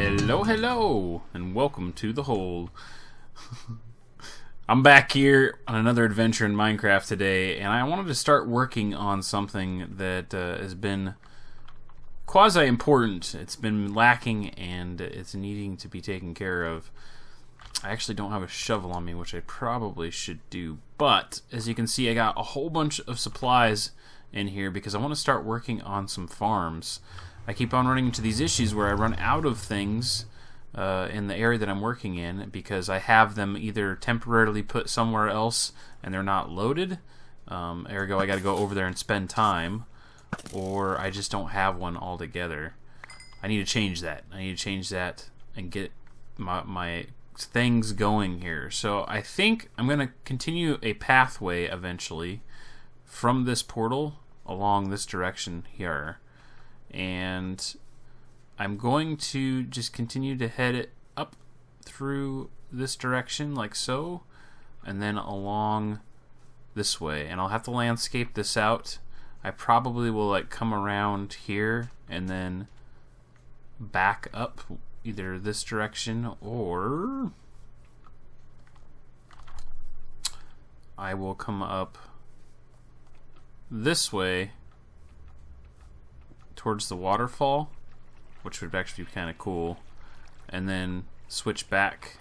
Hello, hello, and welcome to the Hole. I'm back here on another adventure in Minecraft today, and I wanted to start working on something that has been quasi-important. It's been lacking, and it's needing to be taken care of. I actually don't have a shovel on me, which I probably should do, but as you can see, I got a whole bunch of supplies in here because I want to start working on some farms. I keep on running into these issues where I run out of things in the area that I'm working in because I have them either temporarily put somewhere else and they're not loaded, ergo I gotta go over there and spend time, or I just don't have one altogether. I need to change that. I need to change that and get my things going here. So I think I'm gonna continue a pathway eventually from this portal along this direction here. And I'm going to just continue to head it up through this direction like so, and then along this way, and I'll have to landscape this out. I probably will like come around here and then back up either this direction, or I will come up this way towards the waterfall, which would actually be kind of cool, and then switch back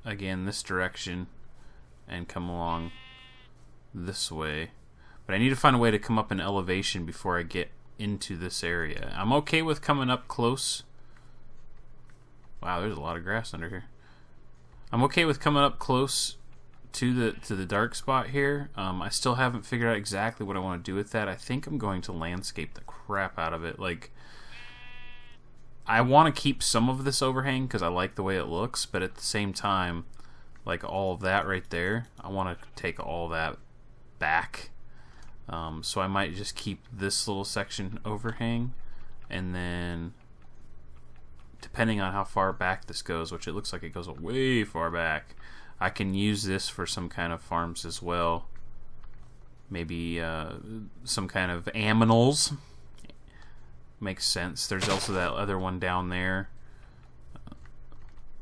again this direction and come along this way. But I need to find a way to come up in elevation before I get into this area. I'm okay with coming up close. Wow, there's a lot of grass under here. I'm okay with coming up close to the dark spot here. I still haven't figured out exactly what I want to do with that. I think I'm going to landscape the crap out of it. Like, I want to keep some of this overhang because I like the way it looks, but at the same time, like all of that right there, I want to take all that back. So I might just keep this little section overhang, and then depending on how far back this goes, which it looks like it goes way far back, I can use this for some kind of farms as well. Maybe some kind of aminals. Makes sense. There's also that other one down there.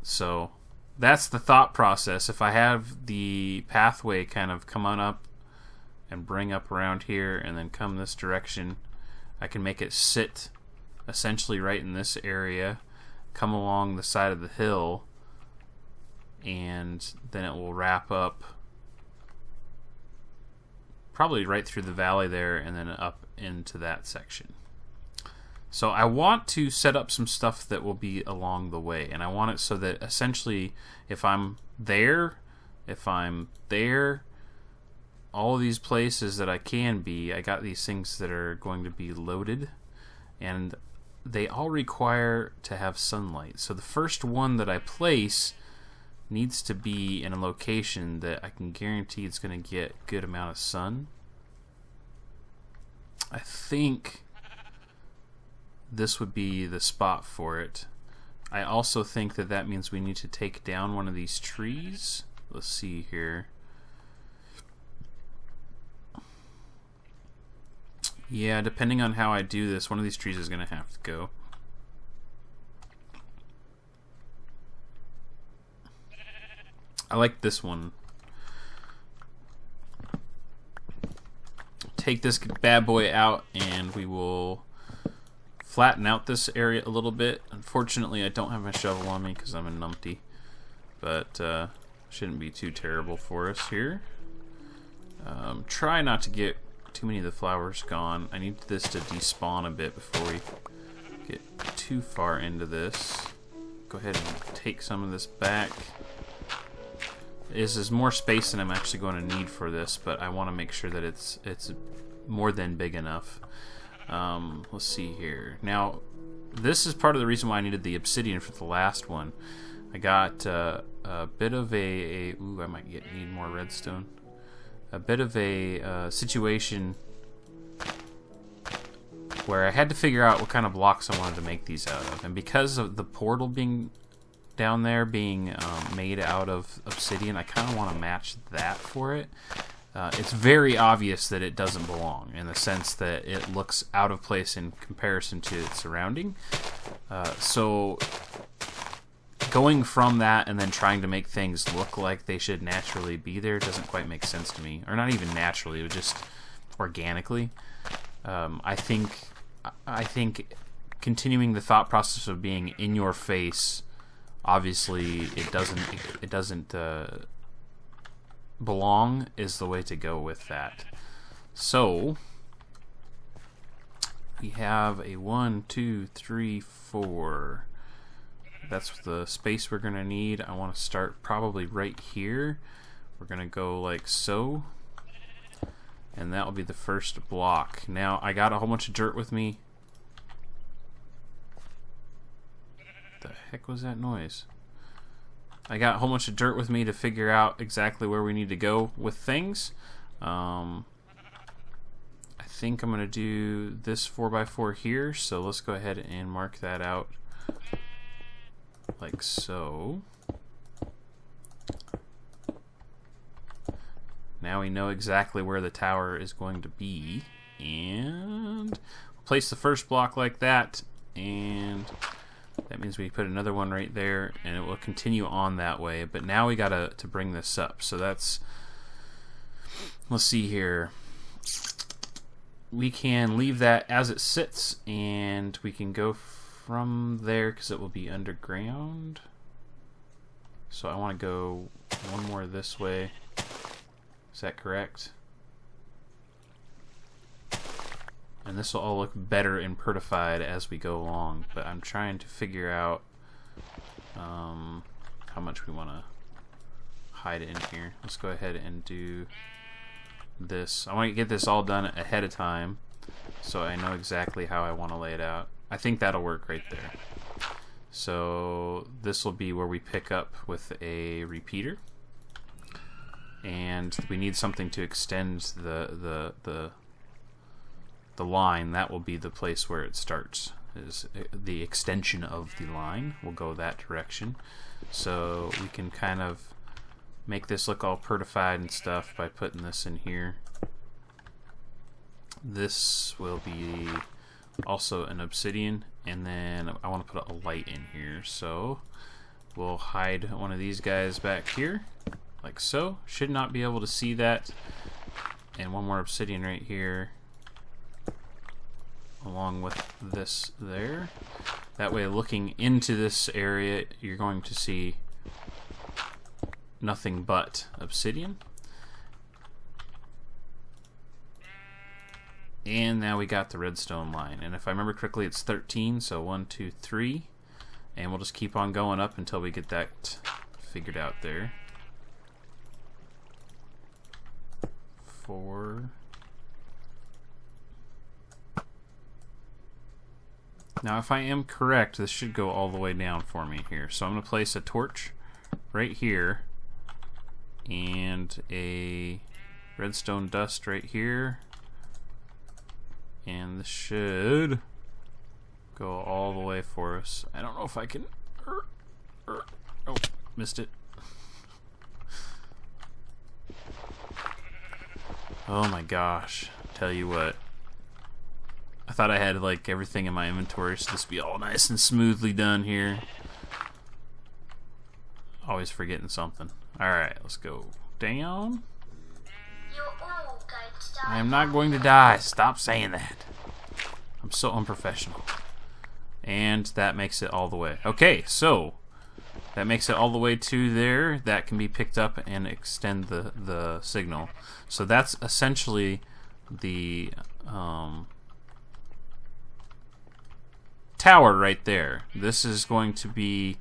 So that's the thought process. If I have the pathway kind of come on up and bring up around here and then come this direction, I can make it sit essentially right in this area, come along the side of the hill, and then it will wrap up probably right through the valley there and then up into that section. So I want to set up some stuff that will be along the way, and I want it so that essentially if I'm there, all of these places that I can be, I got these things that are going to be loaded, and they all require to have sunlight. So the first one that I place needs to be in a location that I can guarantee it's going to get a good amount of sun. I think this would be the spot for it. I also think that that means we need to take down one of these trees. Let's see here. Yeah, depending on how I do this, one of these trees is going to have to go. I like this one. Take this bad boy out and we will flatten out this area a little bit. Unfortunately, I don't have my shovel on me because I'm a numpty, but shouldn't be too terrible for us here. Try not to get too many of the flowers gone. I need this to despawn a bit before we get too far into this. Go ahead and take some of this back. This is more space than I'm actually going to need for this, but I want to make sure that it's more than big enough. Let's see here. Now, this is part of the reason why I needed the obsidian for the last one. I got a bit of ooh, I might need more redstone. A bit of a situation where I had to figure out what kind of blocks I wanted to make these out of, and because of the portal being down there being made out of obsidian, I kind of want to match that for it. It's very obvious that it doesn't belong, in the sense that it looks out of place in comparison to its surrounding. So going from that and then trying to make things look like they should naturally be there doesn't quite make sense to me. Or not even naturally, but just organically. I think continuing the thought process of being in your face, obviously it doesn't belong, is the way to go with that. So we have a 1, 2, 3, 4. That's the space we're gonna need. I want to start probably right here. We're gonna go like so, and that will be the first block. Now I got a whole bunch of dirt with me. The heck was that noise? I got a whole bunch of dirt with me to figure out exactly where we need to go with things. I think I'm going to do this 4x4 here, so let's go ahead and mark that out like so. Now we know exactly where the tower is going to be, and place the first block like that, and that means we put another one right there, and it will continue on that way. But now we got to bring this up. So that's, let's see here. We can leave that as it sits, and we can go from there because it will be underground. So I want to go one more this way. Is that correct? And this will all look better and pertified as we go along, but I'm trying to figure out how much we want to hide in here. Let's go ahead and do this. I want to get this all done ahead of time so I know exactly how I want to lay it out. I think that'll work right there. So this will be where we pick up with a repeater, and we need something to extend the line. That will be the place where it starts. Is the extension of the line will go that direction. So we can kind of make this look all pertified and stuff by putting this in here. This will be also an obsidian, and then I want to put a light in here. So we'll hide one of these guys back here like so. Should not be able to see that. And one more obsidian right here along with this there. That way, looking into this area, you're going to see nothing but obsidian. And now we got the redstone line. And if I remember correctly, it's 13, so 1, 2, 3. And we'll just keep on going up until we get that figured out there. 4. Now, if I am correct, this should go all the way down for me here. So I'm going to place a torch right here and a redstone dust right here. And this should go all the way for us. I don't know if I can... Oh, missed it. Oh my gosh. Tell you what. I thought I had like everything in my inventory, so this be all nice and smoothly done here. Always forgetting something. Alright, let's go down. You're all going to die. I am not going to die. Stop saying that. I'm so unprofessional. And that makes it all the way. Okay, so that makes it all the way to there. That can be picked up and extend the signal. So that's essentially the tower right there. This is going to be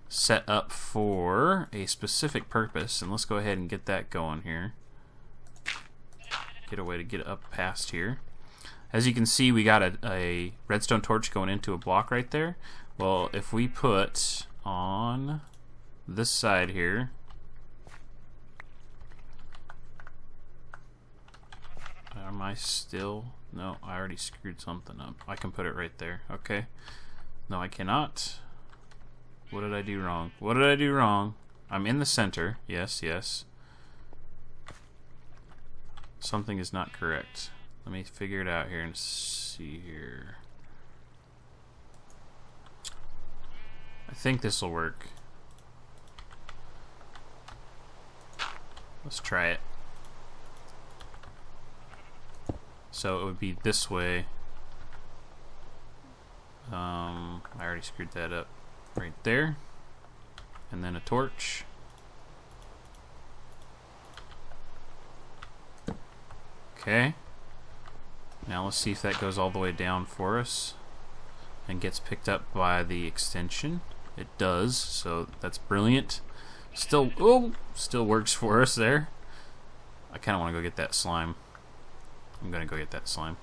set up for a specific purpose, and let's go ahead and get that going here. Get a way to get it up past here. As you can see, we got a redstone torch going into a block right there. Well, if we put on this side here, am I still? No, I already screwed something up. I can put it right there. Okay. No, I cannot. What did I do wrong? What did I do wrong? I'm in the center. Yes, yes. Something is not correct. Let me figure it out here and see here. I think this will work. Let's try it. So it would be this way. I already screwed that up right there. And then a torch. Okay. Now let's see if that goes all the way down for us and gets picked up by the extension. It does, so that's brilliant. Still works for us there. I kind of want to go get that slime. I'm going to go get that slime.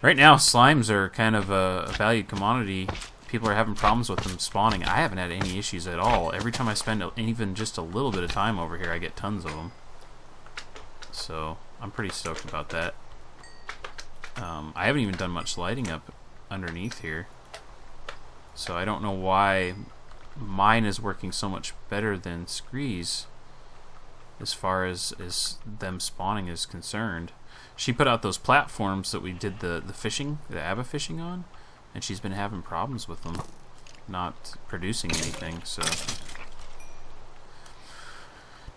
Right now, slimes are kind of a valued commodity. People are having problems with them spawning. I haven't had any issues at all. Every time I spend even just a little bit of time over here, I get tons of them. So, I'm pretty stoked about that. I haven't even done much lighting up underneath here. So I don't know why mine is working so much better than Scree's as far as them spawning is concerned. She put out those platforms that we did the fishing, the ABBA fishing on, and she's been having problems with them not producing anything, so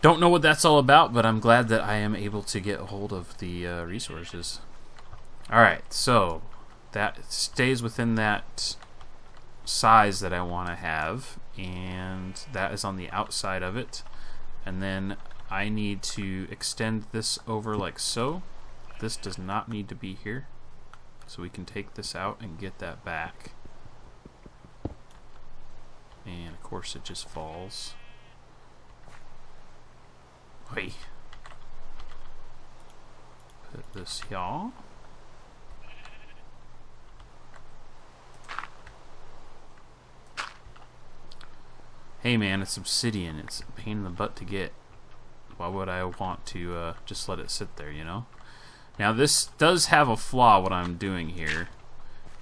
don't know what that's all about, but I'm glad that I am able to get a hold of the resources. Alright, so that stays within that size that I want to have, and that is on the outside of it. And then I need to extend this over like so. This does not need to be here, so we can take this out and get that back. And of course it just falls. Wait. Put this here. Hey man, it's obsidian. It's a pain in the butt to get. Why would I want to just let it sit there, you know? Now this does have a flaw, what I'm doing here.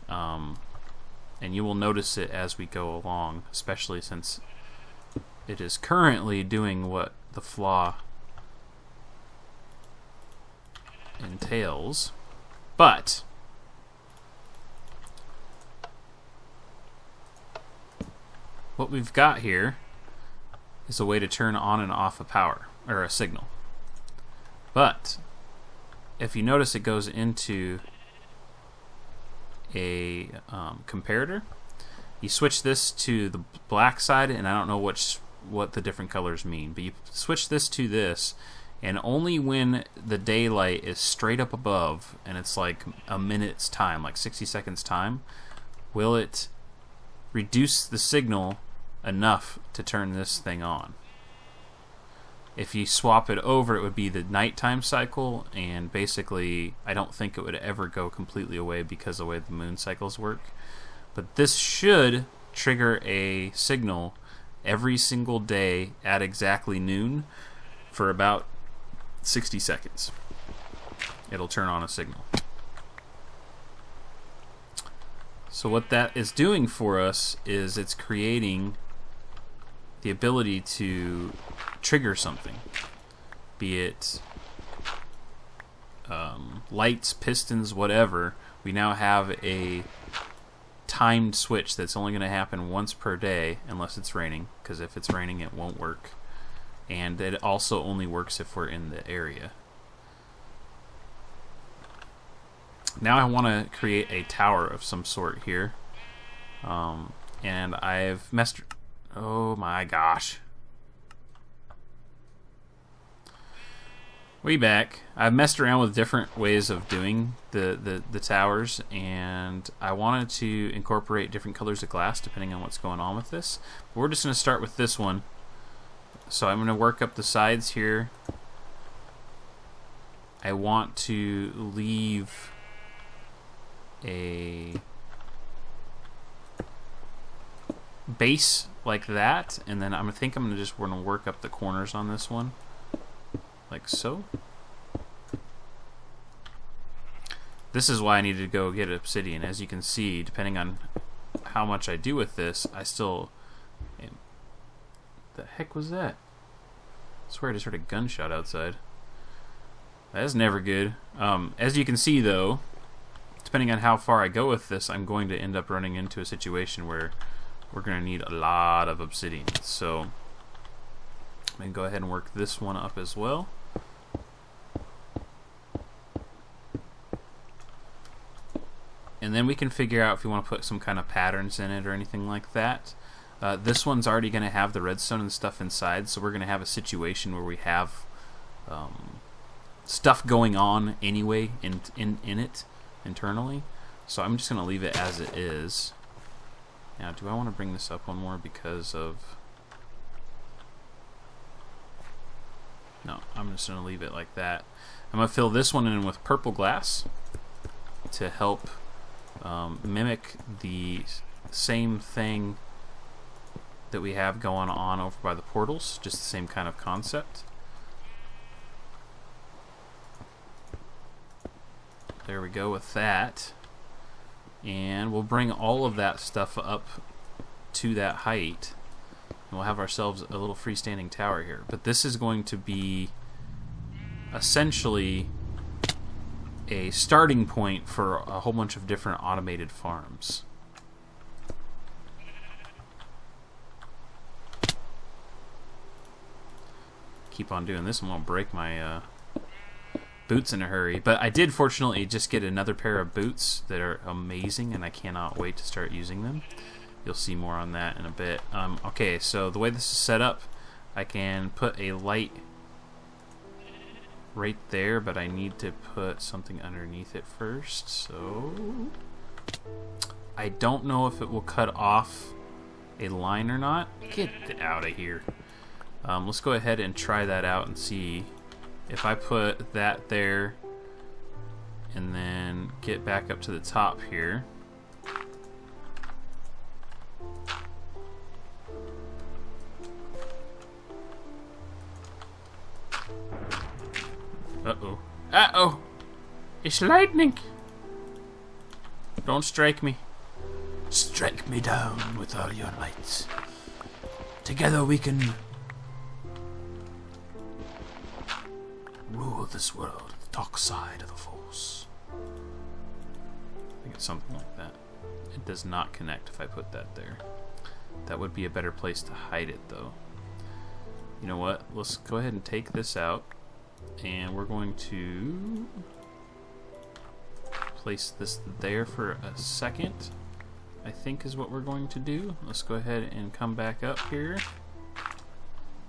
And you will notice it as we go along, especially since it is currently doing what the flaw entails. But what we've got here is a way to turn on and off a power, or a signal. But if you notice, it goes into a comparator. You switch this to the black side, and I don't know what the different colors mean, but you switch this to this, and only when the daylight is straight up above, and it's like a minute's time, like 60 seconds time, will it reduce the signal enough to turn this thing on. If you swap it over, it would be the nighttime cycle, and basically I don't think it would ever go completely away because of the way the moon cycles work. But this should trigger a signal every single day at exactly noon for about 60 seconds. It'll turn on a signal. So what that is doing for us is it's creating the ability to trigger something, be it lights, pistons, whatever. We now have a timed switch that's only going to happen once per day unless it's raining, because if it's raining it won't work, and it also only works if we're in the area. Now I want to create a tower of some sort here, and I've messed. Oh my gosh. Way back, I've messed around with different ways of doing the towers, and I wanted to incorporate different colors of glass depending on what's going on with this. But we're just going to start with this one. So I'm going to work up the sides here. I want to leave a base like that, and then I think I'm going to just work up the corners on this one like so. This is why I needed to go get obsidian. As you can see, depending on how much I do with this, I still... The heck was that? I swear I just heard a gunshot outside. That's never good. As you can see though, depending on how far I go with this, I'm going to end up running into a situation where we're going to need a lot of obsidian. So And go ahead and work this one up as well. And then we can figure out if we want to put some kind of patterns in it or anything like that. This one's already going to have the redstone and stuff inside, so we're going to have a situation where we have stuff going on anyway in it internally. So I'm just going to leave it as it is. Now, do I want to bring this up one more because of... No, I'm just going to leave it like that. I'm going to fill this one in with purple glass to help mimic the same thing that we have going on over by the portals, just the same kind of concept. There we go with that. And we'll bring all of that stuff up to that height. And we'll have ourselves a little freestanding tower here. But this is going to be essentially a starting point for a whole bunch of different automated farms. Keep on doing this and won't break my boots in a hurry. But I did fortunately just get another pair of boots that are amazing, and I cannot wait to start using them. You'll see more on that in a bit. Okay, so the way this is set up, I can put a light right there, but I need to put something underneath it first. So I don't know if it will cut off a line or not. Get out of here. Let's go ahead and try that out and see. If I put that there and then get back up to the top here. Uh-oh. Uh-oh! It's lightning! Don't strike me. Strike me down with all your might. Together we can rule this world, the dark side of the Force. I think it's something like that. It does not connect if I put that there. That would be a better place to hide it, though. You know what? Let's go ahead and take this out, and we're going to place this there for a second, I think is what we're going to do. Let's go ahead and come back up here,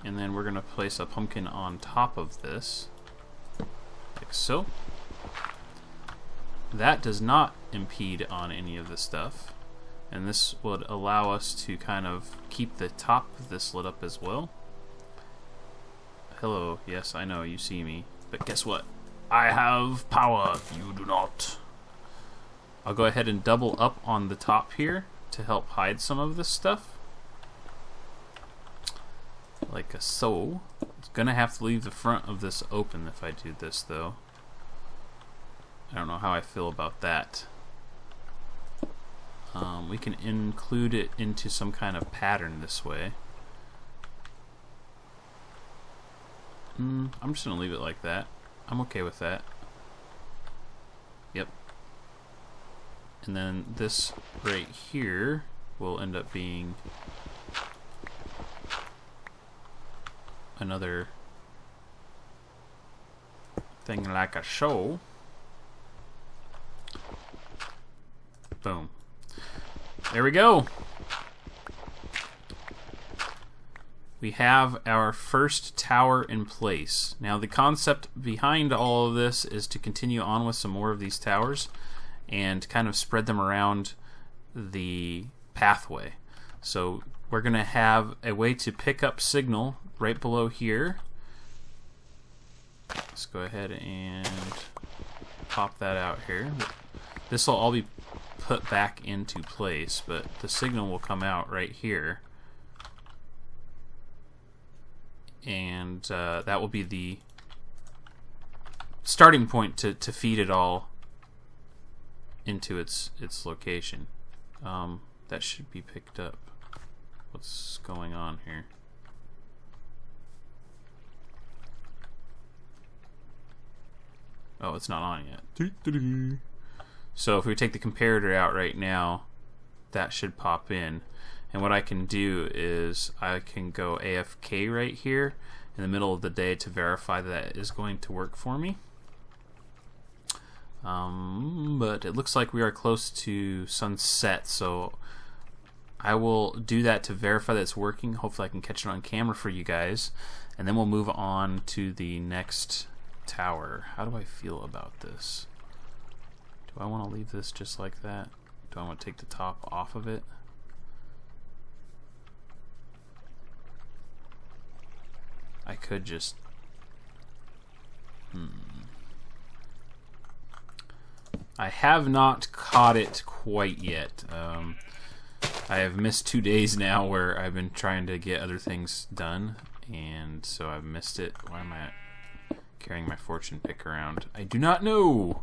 and then we're going to place a pumpkin on top of this. Like so. That does not impede on any of the stuff, and this would allow us to kind of keep the top of this lit up as well. Hello, yes, I know you see me, but guess what? I have power, you do not. I'll go ahead and double up on the top here to help hide some of this stuff. Like so. It's gonna have to leave the front of this open if I do this, though. I don't know how I feel about that. We can include it into some kind of pattern this way. I'm just gonna leave it like that. I'm okay with that. Yep. And then this right here will end up being another thing like a show. Boom. There we go. We have our first tower in place. Now the concept behind all of this is to continue on with some more of these towers and kind of spread them around the pathway. So we're going to have a way to pick up signal right below here. Let's go ahead and pop that out here. This will all be put back into place, but the signal will come out right here. And that will be the starting point to feed it all into its location. That should be picked up. What's going on here? Oh, it's not on yet. So if we take the comparator out right now, that should pop in. And what I can do is I can go AFK right here in the middle of the day to verify that is going to work for me. But it looks like we are close to sunset, so I will do that to verify that it's working. Hopefully I can catch it on camera for you guys, and then we'll move on to the next tower. How do I feel about this? Do I want to leave this just like that? Do I want to take the top off of it? I could just... I have not caught it quite yet. I have missed 2 days now where I've been trying to get other things done, and so I've missed it. Why am I carrying my fortune pick around? I do not know.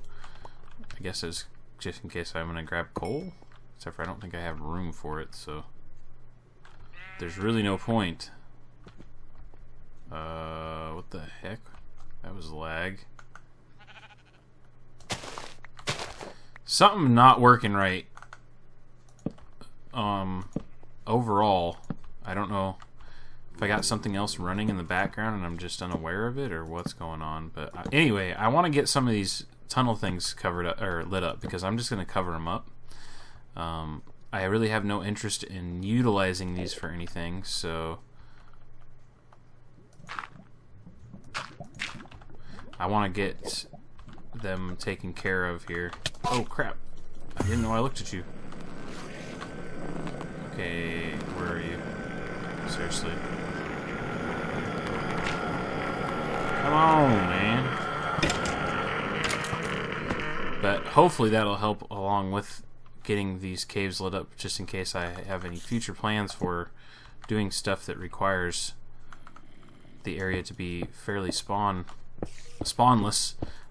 I guess it's just in case I'm going to grab coal, except for I don't think I have room for it, so there's really no point. What the heck? That was lag. Something not working right. Overall, I don't know if I got something else running in the background and I'm just unaware of it or what's going on. But anyway, I want to get some of these tunnel things covered up or lit up because I'm just going to cover them up. I really have no interest in utilizing these for anything, so I want to get them taken care of here. Oh crap, I didn't know I looked at you. Okay, where are you? Seriously. Come on, man. But hopefully that'll help along with getting these caves lit up, just in case I have any future plans for doing stuff that requires the area to be fairly spawnless.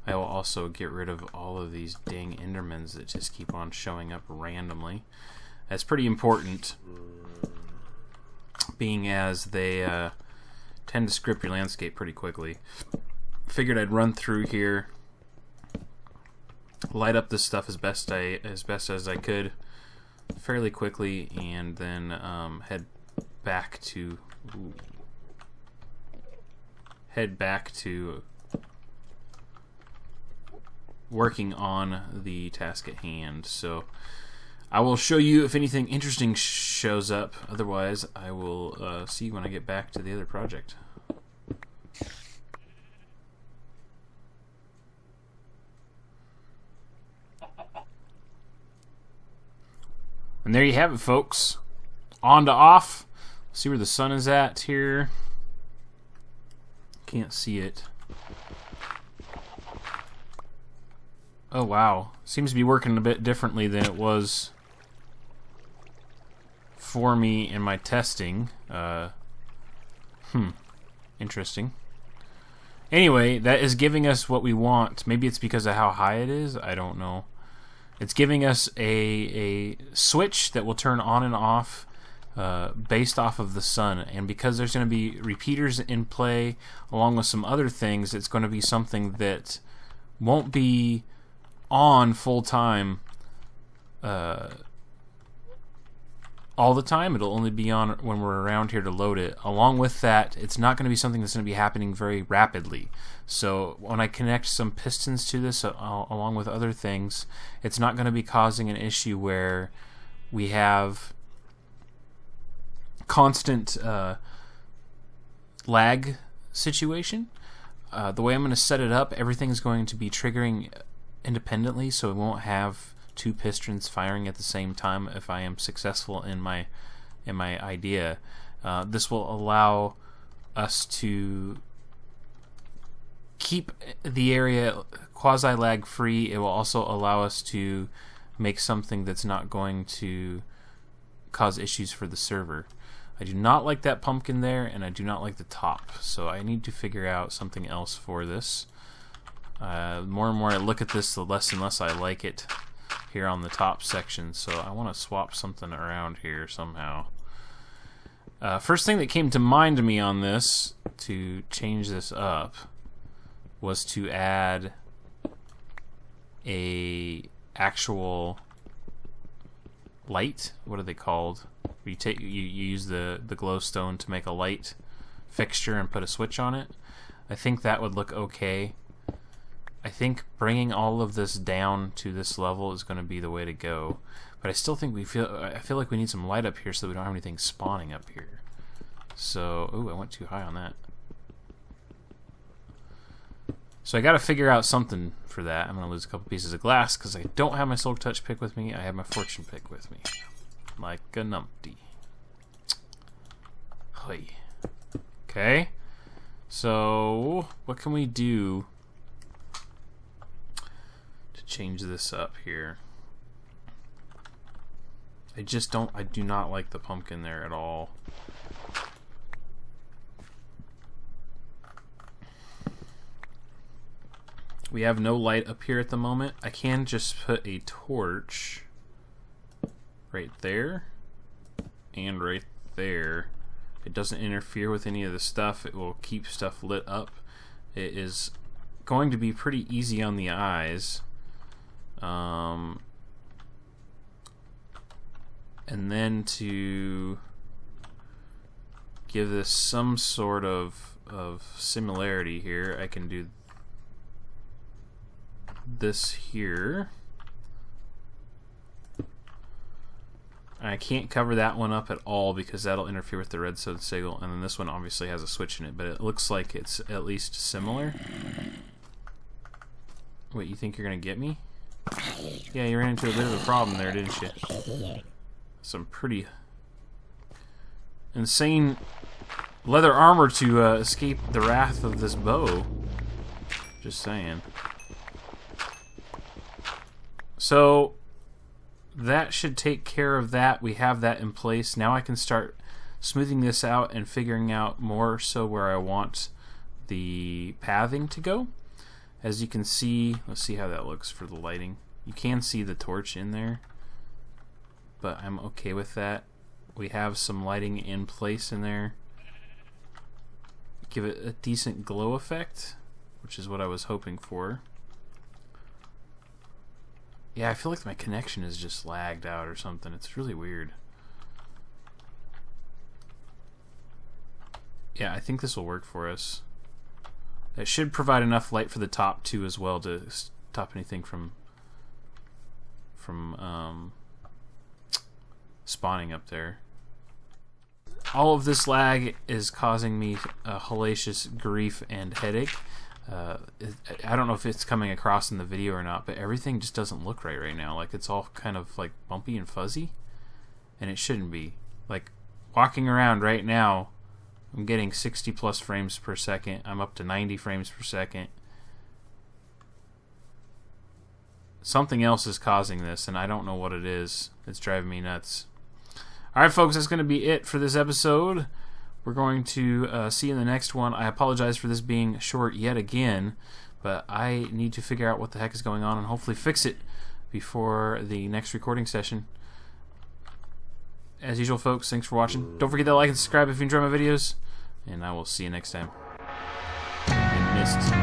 I will also get rid of all of these dang Endermans that just keep on showing up randomly. That's pretty important, being as they tend to script your landscape pretty quickly. Figured I'd run through here, light up this stuff as best as I could fairly quickly, and then head back to working on the task at hand. So I will show you if anything interesting shows up. Otherwise, I will see you when I get back to the other project. And there you have it, folks. On to off. See where the sun is at here. Can't see it. Oh wow, seems to be working a bit differently than it was for me in my testing. Interesting. Anyway, that is giving us what we want. Maybe it's because of how high it is, I don't know. It's giving us a switch that will turn on and off based off of the sun, and because there's going to be repeaters in play along with some other things, it's going to be something that won't be on full time all the time. It'll only be on when we're around here to load it. Along with that, it's not going to be something that's going to be happening very rapidly. So when I connect some pistons to this along with other things, it's not going to be causing an issue where we have constant lag situation. The way I'm going to set it up, everything's going to be triggering independently, so it won't have two pistons firing at the same time if I am successful in my idea. This will allow us to keep the area quasi-lag free. It will also allow us to make something that's not going to cause issues for the server. I do not like that pumpkin there, and I do not like the top, so I need to figure out something else for this. More and more I look at this, the less and less I like it here on the top section, so I want to swap something around here somehow. First thing that came to mind to me on this to change this up was to add a actual light. What are they called? You use the glowstone to make a light fixture and put a switch on it. I think that would look okay. I think bringing all of this down to this level is going to be the way to go. But I still think I feel like we need some light up here so that we don't have anything spawning up here. So, ooh, I went too high on that. So I got to figure out something for that. I'm going to lose a couple pieces of glass because I don't have my Silk Touch pick with me. I have my Fortune pick with me. Like a numpty. Hoi. Okay. So, what can we do to change this up here? I do not like the pumpkin there at all. We have no light up here at the moment. I can just put a torch right there and right there. It doesn't interfere with any of the stuff. It will keep stuff lit up. It is going to be pretty easy on the eyes. And then to give this some sort of similarity here, I can do this here. I can't cover that one up at all because that'll interfere with the redstone signal, and then this one obviously has a switch in it, but it looks like it's at least similar. Wait, you think you're gonna get me? Yeah, you ran into a bit of a problem there, didn't you? Some pretty insane leather armor to escape the wrath of this bow. Just saying. So that should take care of that. We have that in place. Now I can start smoothing this out and figuring out more so where I want the pathing to go. As you can see, let's see how that looks for the lighting. You can see the torch in there, but I'm okay with that. We have some lighting in place in there. Give it a decent glow effect, which is what I was hoping for. Yeah, I feel like my connection is just lagged out or something. It's really weird. Yeah, I think this will work for us. It should provide enough light for the top too as well to stop anything from spawning up there. All of this lag is causing me hellacious grief and headache. I don't know if it's coming across in the video or not, but everything just doesn't look right now. Like, it's all kind of like bumpy and fuzzy, and it shouldn't be. Like, walking around right now, I'm getting 60 plus frames per second. I'm up to 90 frames per second. Something else is causing this, and I don't know what it is. It's driving me nuts. Alright, folks, that's going to be it for this episode. We're going to see you in the next one. I apologize for this being short yet again, but I need to figure out what the heck is going on and hopefully fix it before the next recording session. As usual, folks, thanks for watching. Don't forget to like and subscribe if you enjoy my videos, and I will see you next time. In Mist.